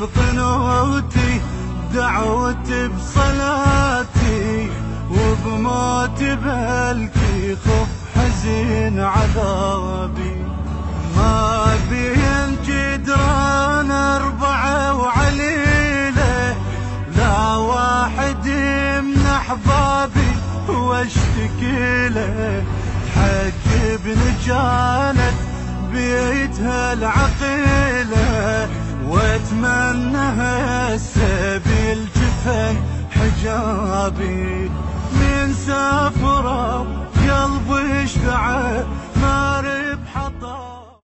بقنوتي دعوتي بصلاتي، وبموتي بلكي خف حزين عذابي. ما بين جدران 4 وعليله لا واحد من احبابي واشتكي له، حق بنجالة بيتها العقيله، واتمنى هسه بالجفن حجابي. من سافره قلبي اشتعل ما